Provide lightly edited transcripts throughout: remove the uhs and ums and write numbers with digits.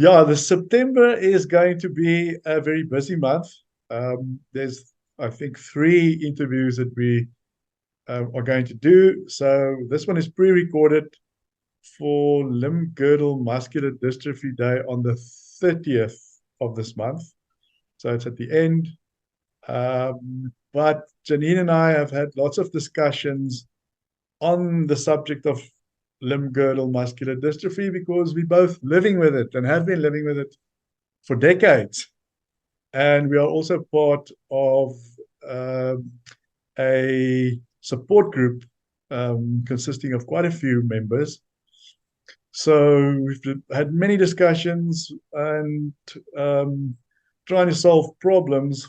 Yeah, the September is going to be a very busy month. There's, I think, three interviews that we are going to do. So this one is pre-recorded for Limb Girdle Muscular Dystrophy Day on the 30th of this month. So it's at the end. But Janine and I have had lots of discussions on the subject of limb girdle muscular dystrophy because we're both living with it and have been living with it for decades. And we are also part of um, a support group consisting of quite a few members. So we've had many discussions and trying to solve problems.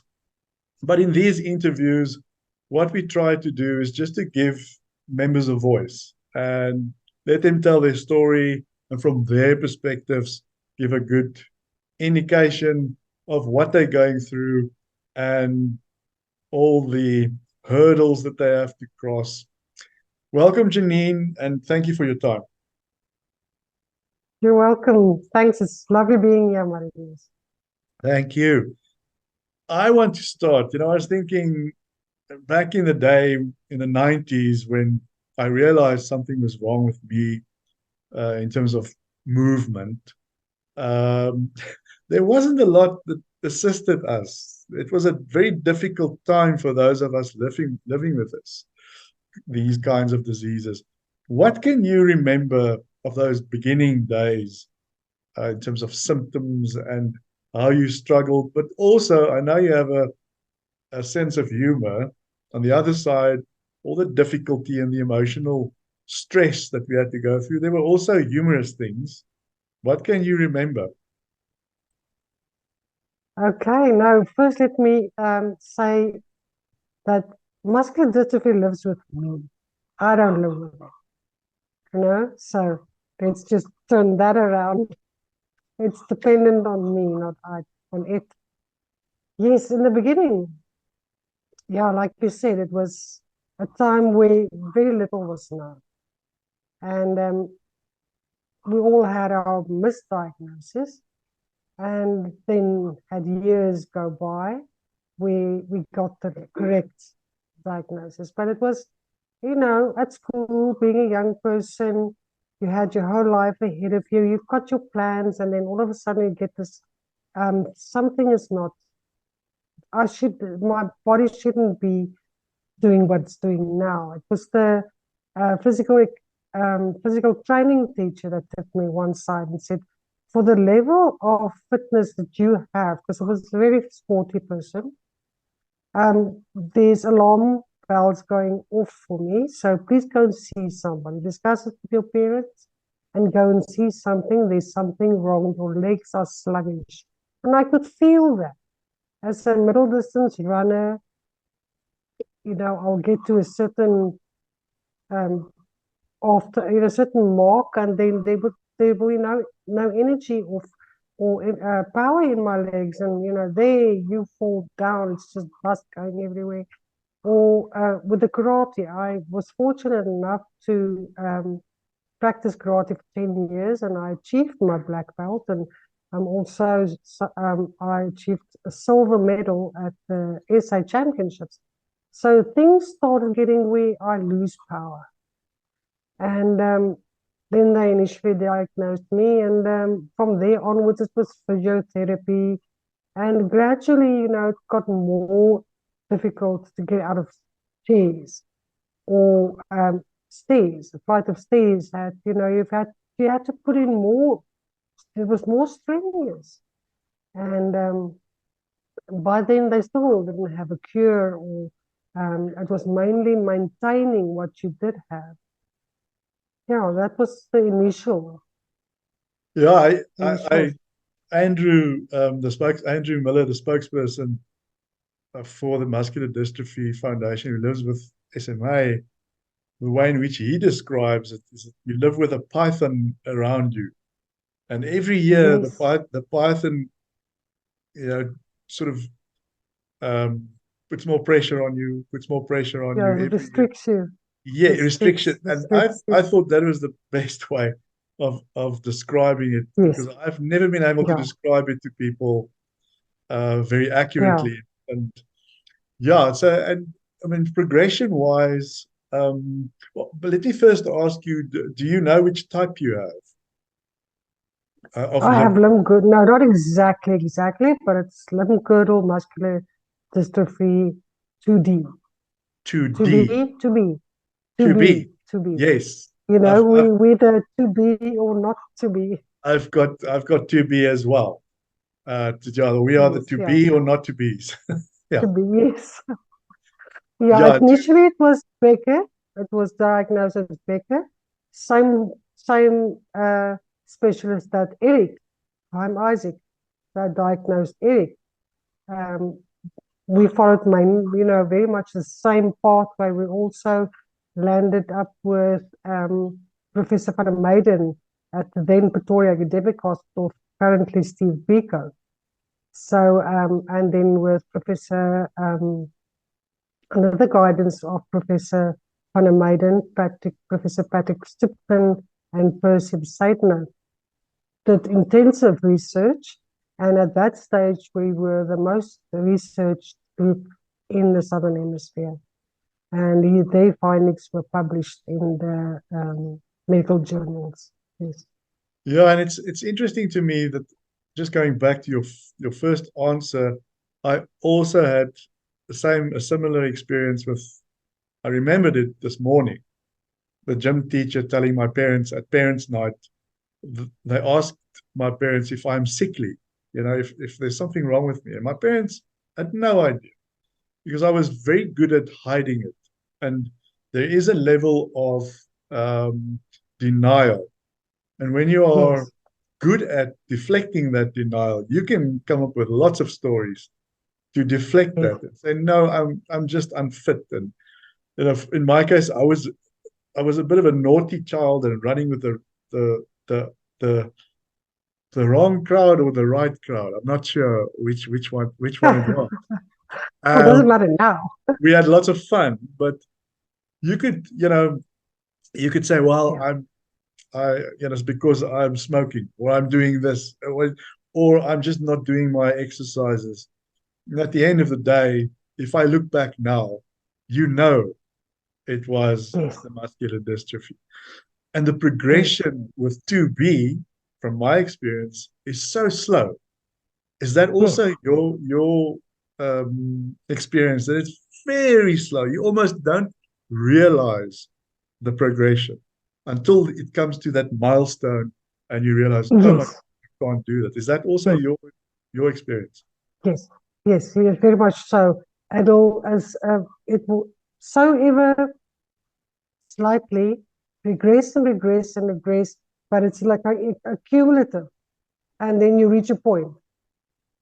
But in these interviews, what we try to do is just to give members a voice and let them tell their story and from their perspectives give a good indication of what they're going through and all the hurdles that they have to cross. Welcome, Janine, and thank you for your time. You're welcome. Thanks. It's lovely being here, Marie-Louise. Thank you. I want to start. I was thinking back in the day in the 90s when I realized something was wrong with me in terms of movement. Um, there wasn't a lot that assisted us. It was a very difficult time for those of us living with these kinds of diseases. What can you remember of those beginning days in terms of symptoms and how you struggled? But also, I know you have a sense of humor. On the other side, all the difficulty and the emotional stress that we had to go through, there were also humorous things. What can you remember? Okay, now first let me say that muscular dystrophy lives with me. I don't live with it. So let's just turn that around. It's dependent on me, not on it. Yes, in the beginning, yeah, like you said, it was a time where very little was known. And we all had our misdiagnosis. And then had years go by, we got the correct diagnosis. But it was, at school, being a young person, you had your whole life ahead of you, you've got your plans, and then all of a sudden you get this, something is not, my body shouldn't be doing what it's doing now. It was the physical training teacher that took me one side and said, for the level of fitness that you have, because I was a very sporty person, there's alarm bells going off for me. So please go and see somebody. Discuss it with your parents and go and see something. There's something wrong. Your legs are sluggish. And I could feel that. As a middle distance runner, I'll get to a certain um, after a certain mark, and then there will be no energy or power in my legs, and there you fall down. It's just dust going everywhere. Or with the karate, I was fortunate enough to practice karate for 10 years, and I achieved my black belt, and also I achieved a silver medal at the SA Championships. So things started getting where I lose power. And then they initially diagnosed me, and from there onwards, it was physiotherapy. And gradually, it got more difficult to get out of chairs or stairs. A flight of stairs had, you had to put in more. It was more strenuous. And by then, they still didn't have a cure, or it was mainly maintaining what you did have. Yeah, that was the Yeah, initial. Andrew Miller, the spokesperson for the Muscular Dystrophy Foundation, who lives with SMA, the way in which he describes it is that you live with a python around you, and every year Yes, the python, you know, sort of um, puts more pressure on you, puts more pressure on yeah, you every year. restricts you, Yeah, restriction, and I restricts I you. thought that was the best way of describing it, Yes. because I've never been able to Yeah. describe it to people very Yeah. accurately. And yeah, so, and I mean, progression wise, well, but let me first ask you, do you know which type you have of I have limb limb-girdle. No, not exactly, but it's limb-girdle muscular dystrophy 2D. 2D? 2B, 2B, 2B, 2B. 2B. Yes. You know, I've I've we the to be or not to be. I've got 2B as well. We are the Yes, yeah, 2B or not to be's. to Yeah. be, yes. Yeah, Yeah, initially it was Becker. It was diagnosed as Becker. Same specialist that Eric. I'm Isaac. That diagnosed Eric. Um, we followed very much the same pathway. We also landed up with Professor Van der Meijden at the then Pretoria Academic Hospital, currently Steve Biko. So, and then with under the guidance of Professor Van der Meijden, Professor Patrick Stupkin, and Percy Seidner, did intensive research. And at that stage, we were the most researched group in the Southern Hemisphere. And their findings were published in the medical journals. Yes. yeah, and it's interesting to me that, just going back to your first answer, I also had a similar experience with. I remembered it this morning. The gym teacher telling my parents at parents' night, they asked my parents if I'm sickly, if there's something wrong with me, and my parents had no idea, because I was very good at hiding it. And there is a level of denial. And when you are Yes. good at deflecting that denial, you can come up with lots of stories to deflect Yes. that and say, no, I'm just unfit. And in my case, I was a bit of a naughty child and running with the the the the wrong crowd or the right crowd. I'm not sure which one it was. Well, doesn't Um, matter now. we had lots of fun, but you could, you could say, well, Yeah. it's because I'm smoking, or I'm doing this, or I'm just not doing my exercises. And at the end of the day, if I look back now, you know it was Yes. the muscular dystrophy. And the Yes. progression with 2B, from my experience, is so slow. Is that Yes. also your experience, that it's very slow? You almost don't realize the progression until it comes to that milestone and you realize, oh my God, Yes. I can't do that. Is that also Yes. your experience? Yes. Yes. Yes. Very much so. And all as it will so ever slightly regress and regress and regress, but it's like a cumulative. And then you reach a point,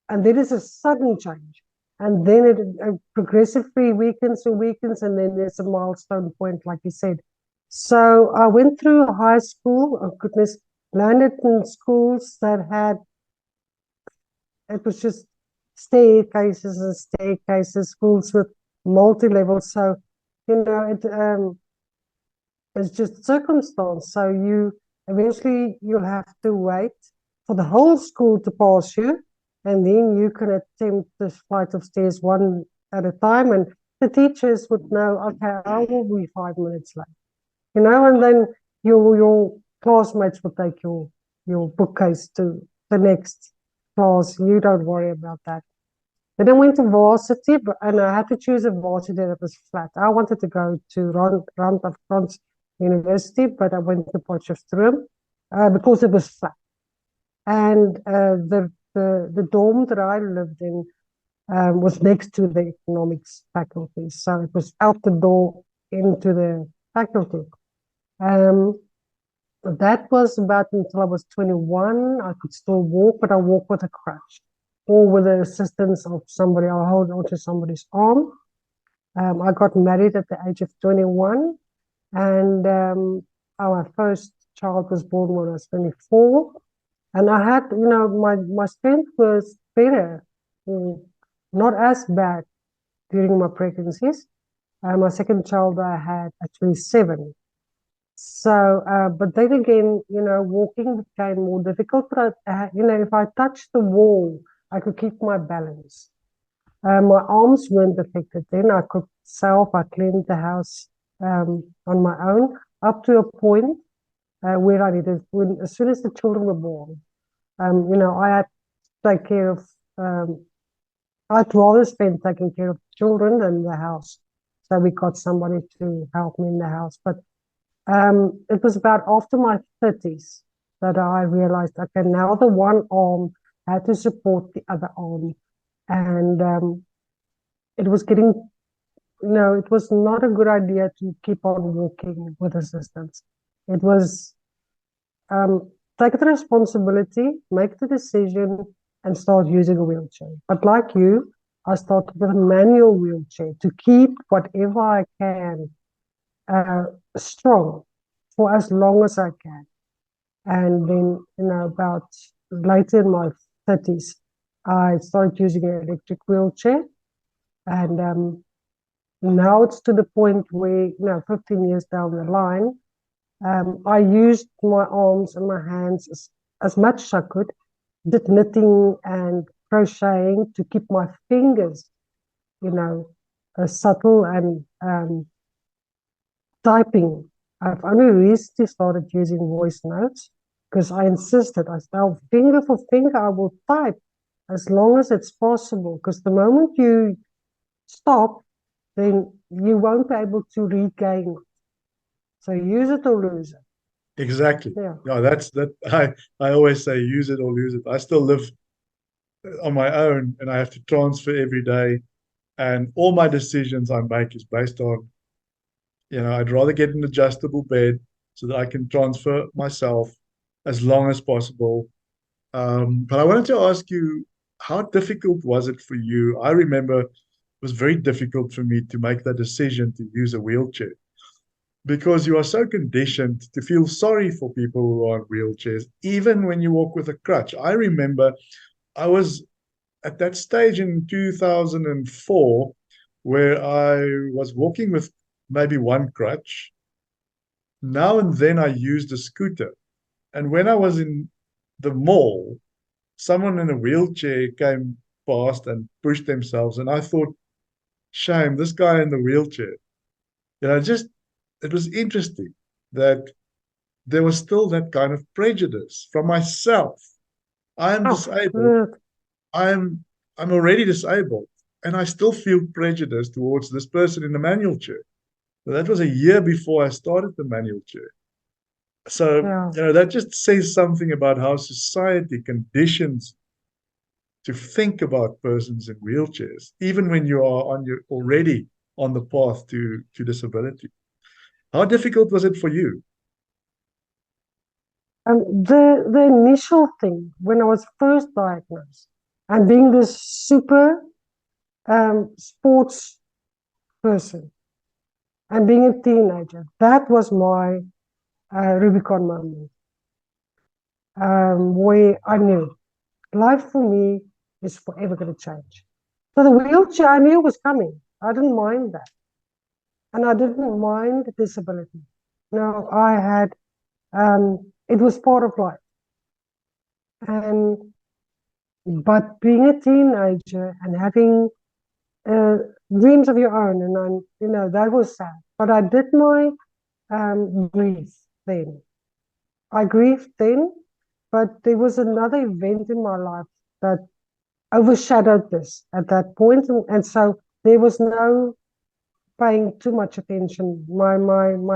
and there is a sudden change. And then it progressively weakens and weakens, and then there's a milestone point, like you said. So I went through high school, oh goodness, landed in schools that had, it was just staircases and staircases, schools with multi levels. So, it's just circumstance. So you eventually you'll have to wait for the whole school to pass you, and then you can attempt this flight of stairs one at a time. And the teachers would know, okay, I will be 5 minutes late, and then your classmates will take your bookcase to the next class. You don't worry about that. Then I went to varsity, and I had to choose a varsity that was flat. I wanted to go to Rand University, but I went to Potchefstroom because it was flat. And the dorm that I lived in was next to the economics faculty, so it was out the door into the faculty. Um, that was about until I was 21. I could still walk, but I walk with a crutch or with the assistance of somebody. I'll hold onto somebody's arm. I got married at the age of 21, and our first child was born when I was 24. And I had, my strength was better, mm, not as bad during my pregnancies. My second child I had at 27. But then again, walking became more difficult. But if I touched the wall, I could keep my balance. My arms weren't affected then. I cooked myself. I cleaned the house on my own up to a point where I needed, as soon as the children were born, I had to take care of, I'd rather spend taking care of children than the house. So we got somebody to help me in the house. But it was about after my 30s that I realized, okay, now the one arm had to support the other arm. And it was getting, it was not a good idea to keep on walking with assistance. It was take the responsibility, make the decision, and start using a wheelchair. But like you, I started with a manual wheelchair to keep whatever I can strong for as long as I can. And then, about later in my 30s, I started using an electric wheelchair. And now it's to the point where, 15 years down the line, I used my arms and my hands as much as I could, did knitting and crocheting to keep my fingers, subtle and typing. I've only recently started using voice notes because I insisted. I said, finger for finger, I will type as long as it's possible. Because the moment you stop, then you won't be able to regain it. So use it or lose it. Exactly. Yeah. No, that's that. I always say use it or lose it. I still live on my own, and I have to transfer every day, and all my decisions I make is based on, I'd rather get an adjustable bed so that I can transfer myself as long as possible. But I wanted to ask you, how difficult was it for you? I remember it was very difficult for me to make that decision to use a wheelchair because you are so conditioned to feel sorry for people who are in wheelchairs, even when you walk with a crutch. I remember I was at that stage in 2004 where I was walking with maybe one crutch. Now and then I used a scooter. And when I was in the mall, someone in a wheelchair came past and pushed themselves. And I thought, shame, this guy in the wheelchair. Just it was interesting that there was still that kind of prejudice from myself. I am Oh, disabled. I'm I'm already disabled, and I still feel prejudice towards this person in the manual chair. So that was a year before I started the manual chair. So, yeah. that just says something about how society conditions to think about persons in wheelchairs, even when you are already on the path to disability. How difficult was it for you? The initial thing when I was first diagnosed and being this super sports person and being a teenager, that was my Rubicon moment, where I knew life for me is forever going to change. So the wheelchair I knew was coming. I didn't mind that. And I didn't mind disability. No, it was part of life. And but being a teenager and having uh, dreams of your own, and that was sad. But I did my grief then. I grieved then, but there was another event in my life that overshadowed this at that point, and so there was no paying too much attention. My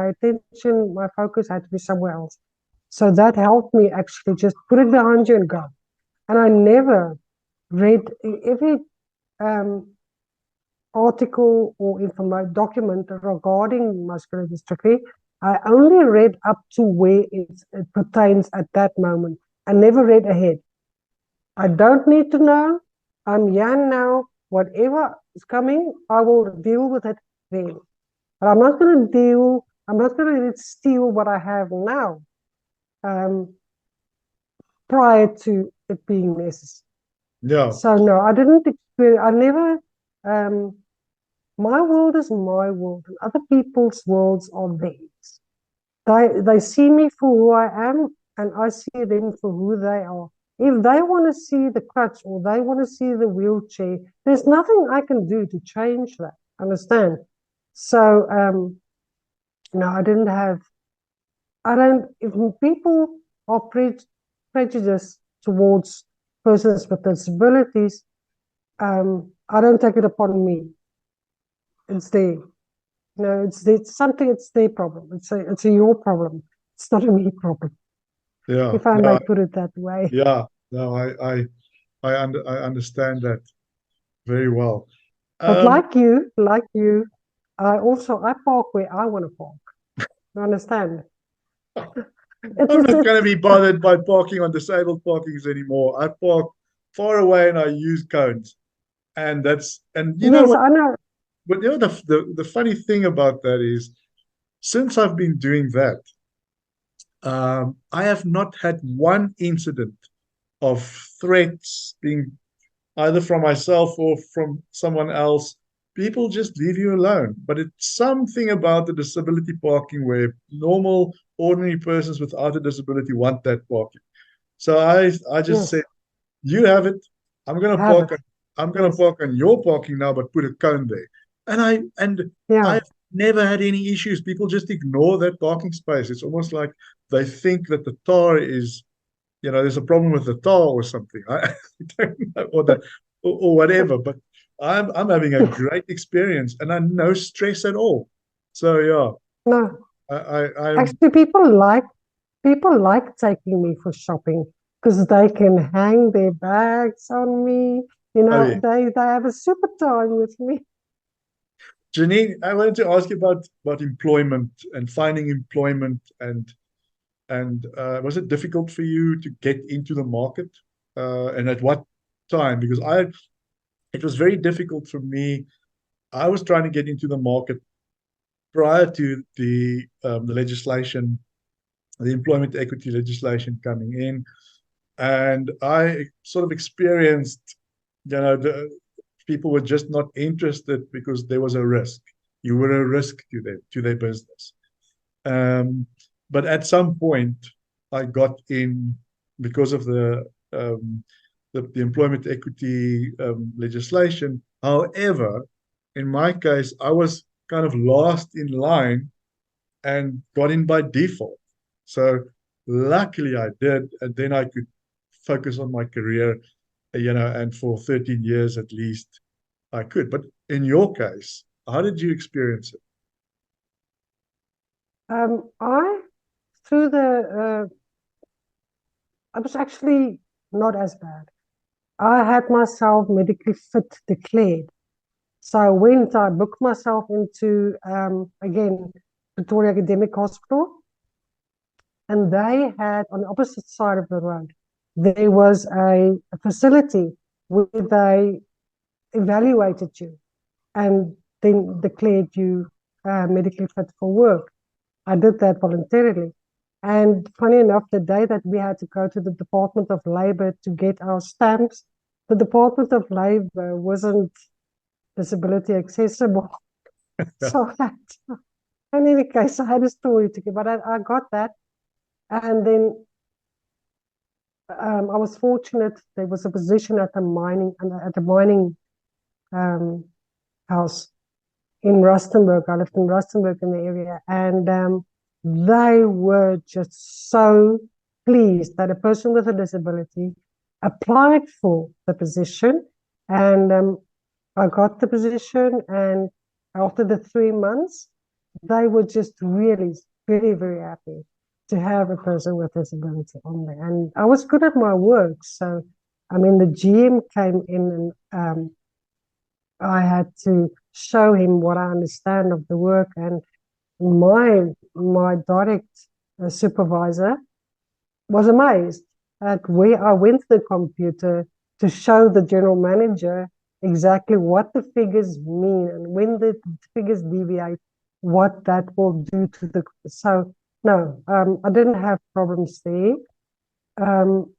attention, my focus had to be somewhere else. So that helped me actually just put it behind you and go. And I never read every um, article or information document regarding muscular dystrophy. I only read up to where it pertains at that moment. I never read ahead. I don't need to know. I'm young now. Whatever is coming, I will deal with it then. But I'm not going to steal what I have now um, prior to it being necessary. Yeah. So, no, I didn't experience, I never, my world is my world, and other people's worlds are theirs. they see me for who I am, and I see them for who they are. If they want to see the crutch or they want to see the wheelchair, there's nothing I can do to change that. Understand? So, no, I didn't have. I don't. If people are prejudiced towards persons with disabilities, I don't take it upon me. It's their, no, it's something. It's their problem. It's a your problem. It's not a me problem, Yeah, if I no, may put it that way. yeah, no, I understand that very well. But Um, like you, I park where I want to park. You understand? I'm not going to It's be bothered by parking on disabled parkings anymore. I park far away and I use cones, and you know yes, what? I know. But you know the funny thing about that is, since I've been doing that, I have not had one incident of threats being either from myself or from someone else. People just leave you alone. But it's something about the disability parking where normal, ordinary persons without a disability want that parking. So I just Yes, said, you have it. I'm gonna have park it. on I'm gonna Yes, park on your parking now, but put a cone there. And yeah. I've never had any issues. People just ignore that parking space. It's almost like they think that the tar is, there's a problem with the tar or something. I don't know, or whatever. But I'm having a great experience and I'm no stress at all. So yeah, No, I'm actually, people like taking me for shopping because they can hang their bags on me. oh yeah. They have a super time with me. Janine, I wanted to ask you about employment and finding employment and was it difficult for you to get into the market? And at what time? Because it was very difficult for me. I was trying to get into the market prior to the legislation, the employment equity legislation coming in, and I sort of experienced, the people were just not interested because there was a risk. You were a risk to their business. Um, but at some point, I got in because of the employment equity legislation. However, in my case, I was kind of last in line and got in by default. So luckily I did, and then I could focus on my career, and for 13 years at least, I could. But in your case, how did you experience it? I through the I was actually not as bad. I had myself medically fit declared. So I went, I booked myself into, again, Pretoria Academic Hospital, and they had on the opposite side of the road, there was a facility where they evaluated you and then declared you medically fit for work. I did that voluntarily. And funny enough, the day that we had to go to the Department of Labor to get our stamps, the Department of Labor wasn't disability accessible. So in any case, I had a story to give, but I got that. And then I was fortunate. There was a position at the mining um, house in Rustenburg. I lived in Rustenburg in the area, and they were just so pleased that a person with a disability applied for the position, and I got the position. And after the 3 months, they were just really very, very happy to have a person with disability on there. And I was good at my work, so I mean, the GM came in and I had to show him what I understand of the work, and my direct supervisor was amazed at where I went to the computer to show the general manager exactly what the figures mean, and when the figures deviate, what that will do to the. So no, I didn't have problems there. Um,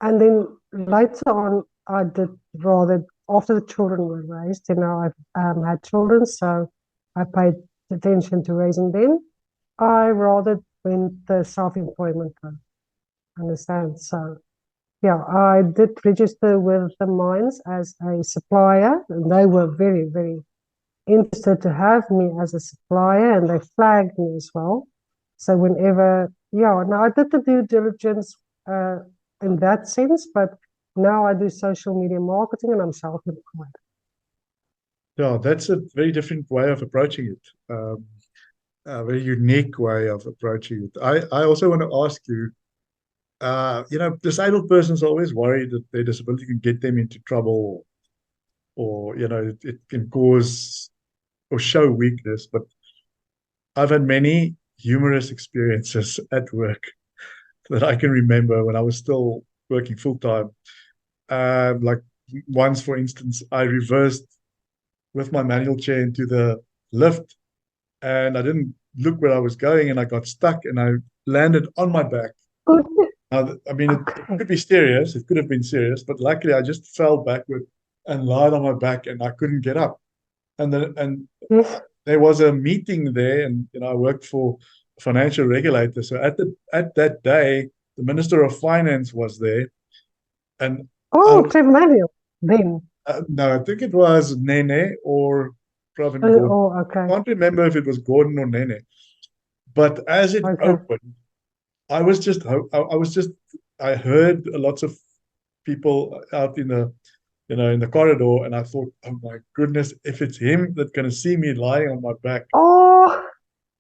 and then later on, I did rather after the children were raised. I've had children, so I paid attention to raising them. I rather went the self-employment route. Understand? So yeah, I did register with the mines as a supplier, and they were very, very interested to have me as a supplier, and they flagged me as well. So whenever, yeah, now I did the due diligence uh, in that sense, but now I do social media marketing and I'm self-employed. Yeah, that's a very different way of approaching it. A very unique way of approaching it. I also want to ask you, disabled persons are always worried that their disability can get them into trouble or it can cause or show weakness. But I've had many humorous experiences at work that I can remember when I was still working full time. Like once, for instance, I reversed with my manual chair into the lift and I didn't look where I was going and I got stuck and I landed on my back. Good. I mean, it Okay. could be serious. It could have been serious, but luckily I just fell backward and lied on my back and I couldn't get up. And Yes. there was a meeting there, and I worked for a financial regulator. So at that day, the Minister of Finance was there, and I Oh, was Cliff Manuel. Then. no, I think it was Nene or Pravin Gordon. Oh, okay. Can't remember if it was Gordon or Nene. But as it Okay. opened, I heard lots of people out in the corridor, and I thought, oh my goodness, if it's him that's going to see me lying on my back. Oh,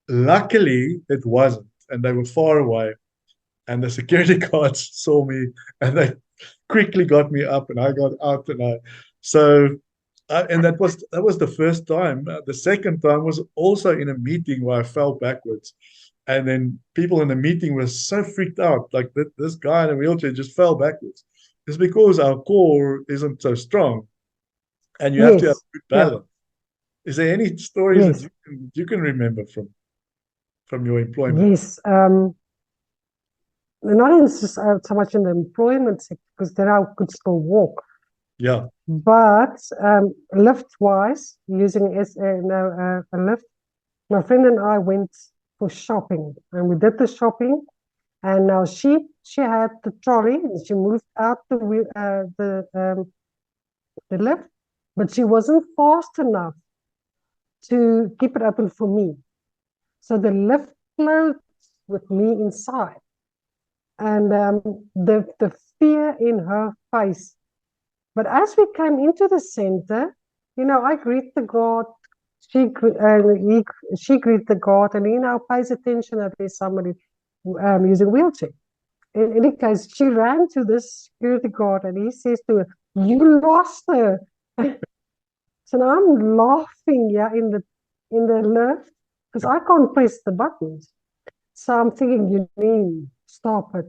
Luckily, it wasn't, and they were far away. And the security guards saw me, and they quickly got me up, and I got out, and that was the first time. The second time was also in a meeting where I fell backwards, and then people in the meeting were so freaked out, like this guy in a wheelchair just fell backwards. It's because our core isn't so strong, and you have to have yes. good Yeah. balance. Is there any stories that Yes. you can remember from your employment? Yes. Not in so much in the employment sector because then I could still walk. Yeah. But lift-wise, using a lift, my friend and I went for shopping, and we did the shopping. And now she had the trolley, and she moved out the lift, but she wasn't fast enough to keep it open for me. So the lift closed with me inside, and the fear in her face. But as we came into the center, I greet the guard. She he, she greet the guard, and he now pays attention that there's somebody using a wheelchair. In any case, she ran to this security guard, and he says to her, "You lost her." So now I'm laughing, yeah, in the lift because I can't press the buttons. So I'm thinking, you mean stop it.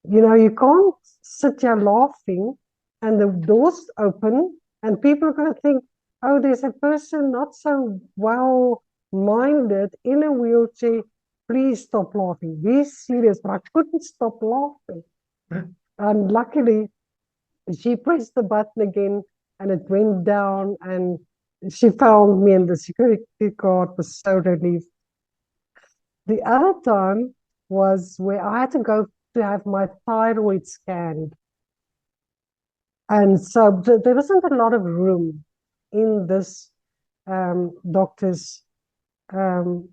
You can't sit here laughing and the doors open and people are going to think, oh, there's a person not so well minded in a wheelchair. Please stop laughing. Be serious. But I couldn't stop laughing. And luckily, she pressed the button again and it went down and she found me and the security guard was so relieved. The other time was where I had to go to have my thyroid scanned. And so there wasn't a lot of room in this doctor's um,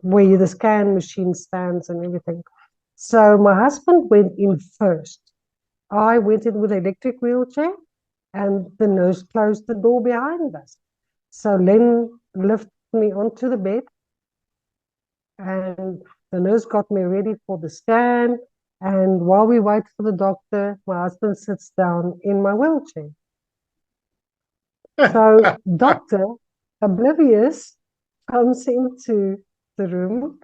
where the scan machine stands and everything. So my husband went in first. I went in with an electric wheelchair and the nurse closed the door behind us. So Len lifted me onto the bed and the nurse got me ready for the scan. And while we wait for the doctor, my husband sits down in my wheelchair. So doctor, oblivious, comes into the room,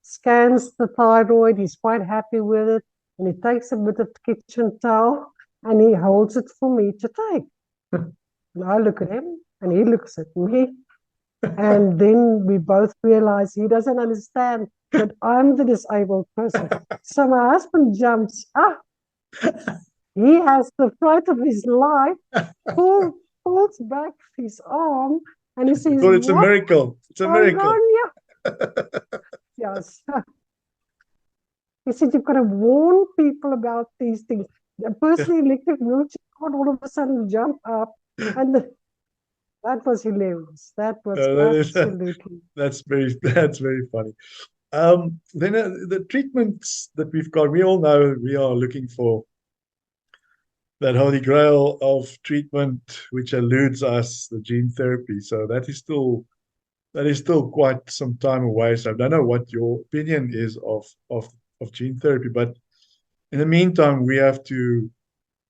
scans the thyroid. He's quite happy with it. And he takes a bit of kitchen towel and he holds it for me to take. And I look at him and he looks at me. And then we both realize he doesn't understand that I'm the disabled person. So my husband jumps up. He has the fright of his life, pulls back his arm, and he says, Well, it's a "What's miracle. It's a going miracle. on here?" Yes. He said you've got to warn people about these things. A person in electric wheelchair can't all of a sudden jump up, and that was hilarious. That was That is, absolutely. that's very funny. Then the treatments that we've got, we all know we are looking for that holy grail of treatment, which eludes us, the gene therapy. So that is still quite some time away. So I don't know what your opinion is of gene therapy, but in the meantime, we have to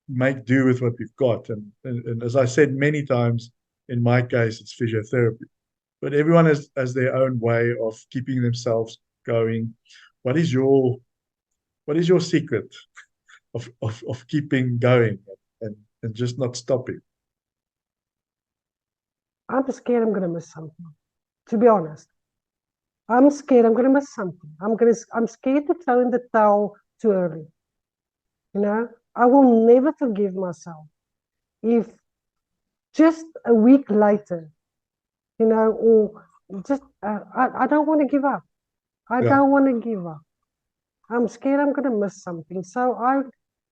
make do with what we've got. And as I said many times, in my case, it's physiotherapy. But everyone has their own way of keeping themselves going. What is your what is your secret of keeping going and just not stopping? I'm scared I'm going to miss something. To be honest, I'm scared I'm going to miss something. I'm scared to throw in the towel too early. You know, I will never forgive myself if just a week later, or just I don't want to give up. I Yeah, don't want to give up. I'm scared I'm going to miss something. So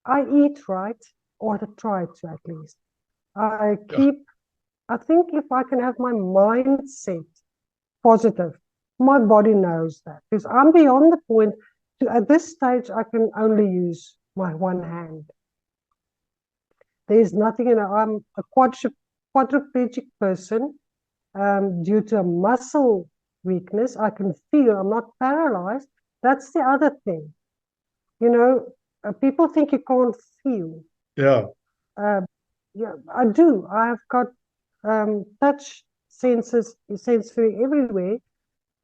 I eat right, or I try to at least. I yeah, keep. I think if I can have my mindset positive, my body knows that because I'm beyond the point to at this stage I can only use my one hand. There's nothing, I'm a quadriplegic person due to a muscle weakness. I can feel, I'm not paralyzed. That's the other thing. You know, people think you can't feel. yeah, Uh, yeah, I do. I've got touch sensory everywhere,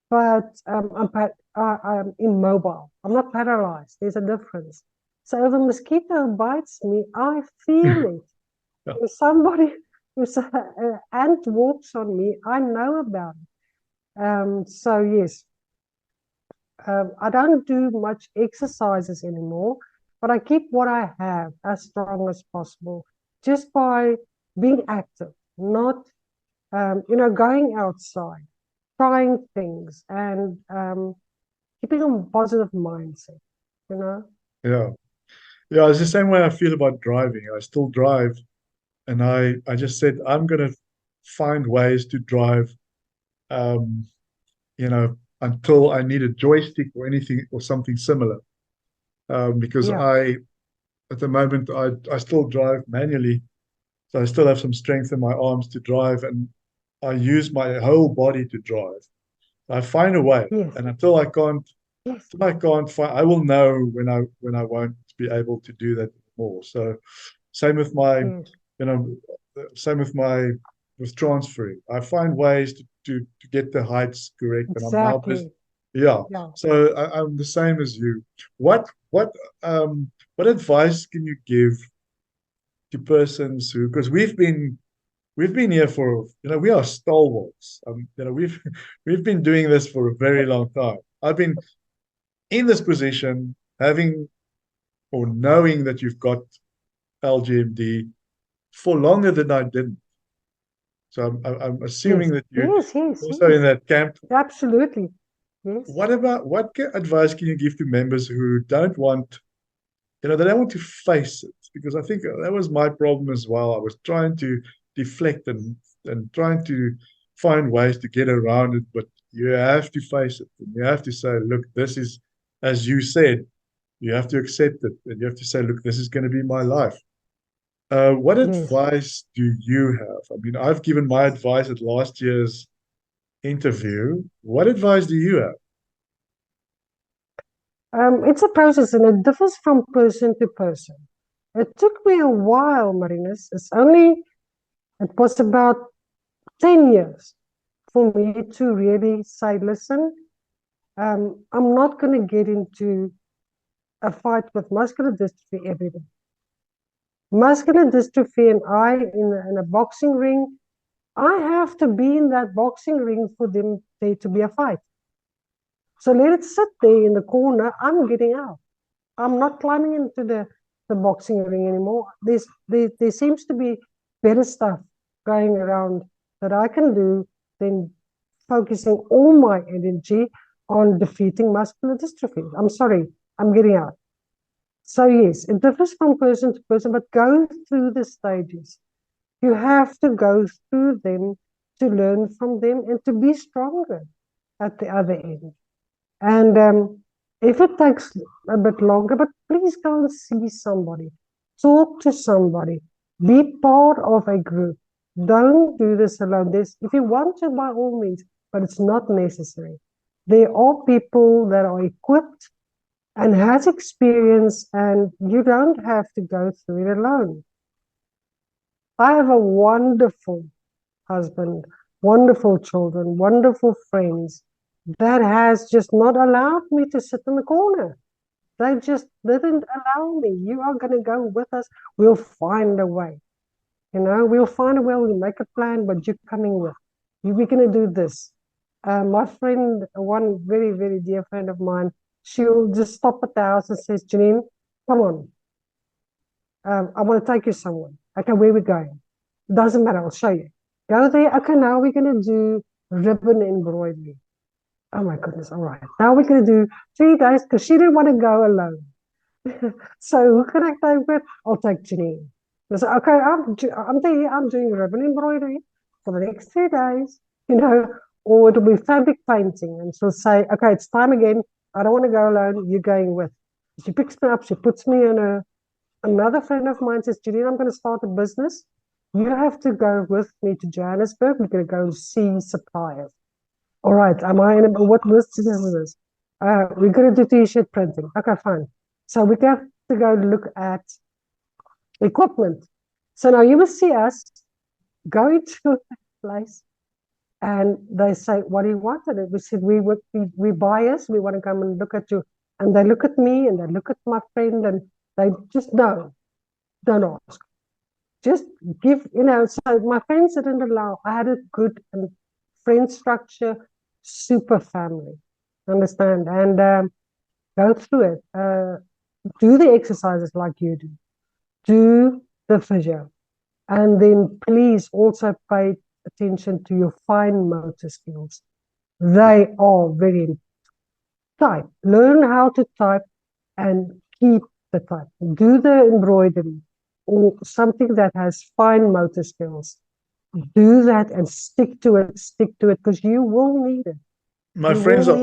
but I'm immobile. I'm not paralyzed. There's a difference. So if a mosquito bites me, I feel it. yeah, If somebody, if an ant walks on me, I know about it. So yes, I don't do much exercises anymore, but I keep what I have as strong as possible just by being active, not going outside, trying things, and keeping a positive mindset. You know. yeah. Yeah, it's the same way I feel about driving. I still drive, and I just said I'm gonna find ways to drive, um, until I need a joystick or anything or something similar. Because Yeah. at the moment, I still drive manually, so I still have some strength in my arms to drive, and I use my whole body to drive. I find a way, Yes. and Yes. until I can't find, I will know when I won't be able to do that anymore. So same with my, Yes. you know, same with my with transferring. I find ways to get the heights correct, and I'm now just Exactly. yeah. Yeah. So I'm the same as you. What advice can you give to persons who, because we've been here for, we are stalwarts. We've been doing this for a very long time. I've been in this position, having or knowing that you've got LGMD for longer than I didn't. So I'm assuming Yes. that you're Yes. Yes. also in Yes. that camp. Absolutely. Yes. Advice can you give to members who don't want, they don't want to face it? Because I think that was my problem as well. I was trying to deflect and trying to find ways to get around it, but you have to face it. And you have to say, look, this is, as you said, you have to accept it, and you have to say, look, this is going to be my life. What Yes. advice do you have? I mean, I've given my advice at last year's interview. What advice do you have? It's a process and it differs from person to person. It took me a while, Marinus. It was about 10 years for me to really say, listen, I'm not going to get into a fight with muscular dystrophy every day. Muscular dystrophy and I in a boxing ring, I have to be in that boxing ring for there to be a fight. So let it sit there in the corner. I'm getting out. I'm not climbing into the boxing ring anymore. There seems to be better stuff going around that I can do than focusing all my energy on defeating muscular dystrophy. I'm sorry, I'm getting out. So yes, it differs from person to person, but go through the stages. You have to go through them to learn from them and to be stronger at the other end. And if it takes a bit longer, but please go and see somebody, talk to somebody, be part of a group. Don't do this alone. If you want to, by all means, but it's not necessary. There are people that are equipped and has experience, and you don't have to go through it alone. I have a wonderful husband, wonderful children, wonderful friends that has just not allowed me to sit in the corner. They just didn't allow me. You are going to go with us. We'll find a way. We'll find a way. We'll make a plan, but you're coming with. We're going to do this. My friend, one very, very dear friend of mine, she'll just stop at the house and says, Janeen, come on. I want to take you somewhere. Okay, where are we going? Doesn't matter. I'll show you. Go there. Okay, now we're going to do ribbon embroidery. Oh my goodness. All right. Now we're going to do 3 days because she didn't want to go alone. So who can I take with? I'll take Janine. I said, okay, I'm there. I'm doing ribbon embroidery for the next 3 days, or it'll be fabric painting. And she'll say, okay, it's time again. I don't want to go alone. You're going with. She picks me up. She puts me in another friend of mine says, Janine, I'm going to start a business. You have to go with me to Johannesburg. We're going to go see suppliers. All right. What business is this? We're going to do t-shirt printing. Okay, fine. So we have to go look at equipment. So now you will see us going to a place and they say, what do you want? And we said, we buyers, we want to come and look at you. And they look at me and they look at my friend and they just don't ask. Just give, so my friends didn't allow. I had a good friend structure, super family, understand? And go through it. Do the exercises like you do. Do the physio. And then please also pay attention to your fine motor skills. They are very important. Type. Learn how to type and keep the type. Do the embroidery or something that has fine motor skills. Do that and stick to it because you will need it. My friends are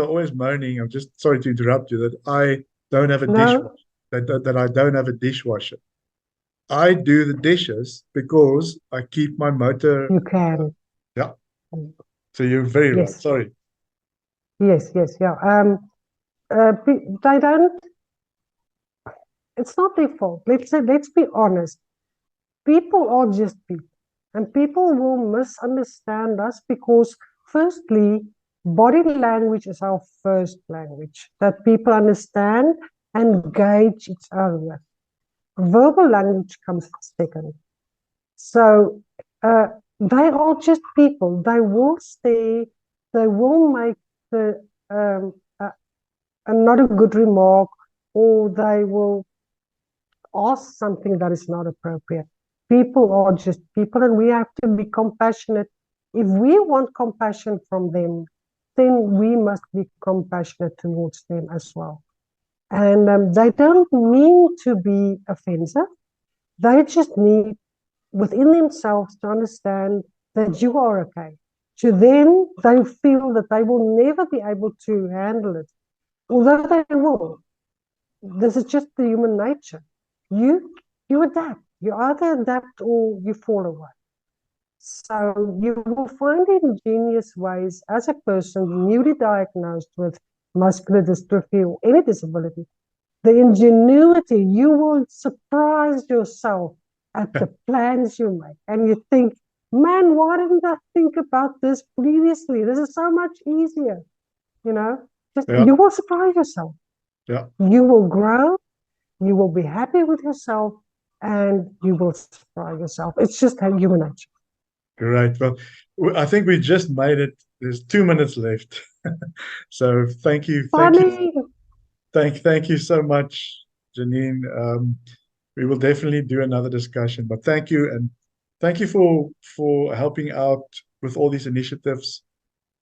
always moaning. I'm just sorry to interrupt you that I don't have a dishwasher. That I don't have a dishwasher. I do the dishes because I keep my motor. You can. Yeah. So you're very right. Sorry. Yes, yeah. They don't. It's not their fault. Let's be honest. People are just people, and people will misunderstand us because, firstly, body language is our first language that people understand and gauge each other with. Verbal language comes second. So they are just people. They will stay. They will make not a good remark, or they will ask something that is not appropriate. People are just people, and we have to be compassionate. If we want compassion from them, then we must be compassionate towards them as well. And they don't mean to be offensive. They just need within themselves to understand that you are okay. To them, they feel that they will never be able to handle it, although they will. This is just the human nature. You adapt. You either adapt or you fall away. So you will find ingenious ways as a person newly diagnosed with muscular dystrophy or any disability. The ingenuity, you will surprise yourself at the plans you make. And you think, man, why didn't I think about this previously? This is so much easier. You will surprise yourself. Yeah. You will grow. You will be happy with yourself and you will surprise yourself. It's just human nature. Great. Well, I think we just made it. There's 2 minutes left. So thank you. Thank you so much, Janeen. We will definitely do another discussion, but thank you. And thank you for helping out with all these initiatives.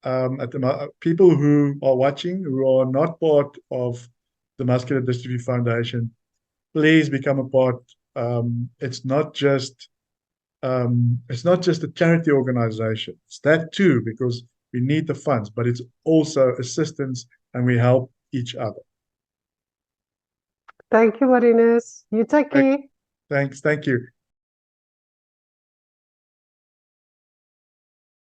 At the people who are watching who are not part of the Muscular Dystrophy Foundation, please become a part. It's not just a charity organization. It's that too, because we need the funds, but it's also assistance, and we help each other. Thank you, Marinus. You take care. Thanks. Thank you.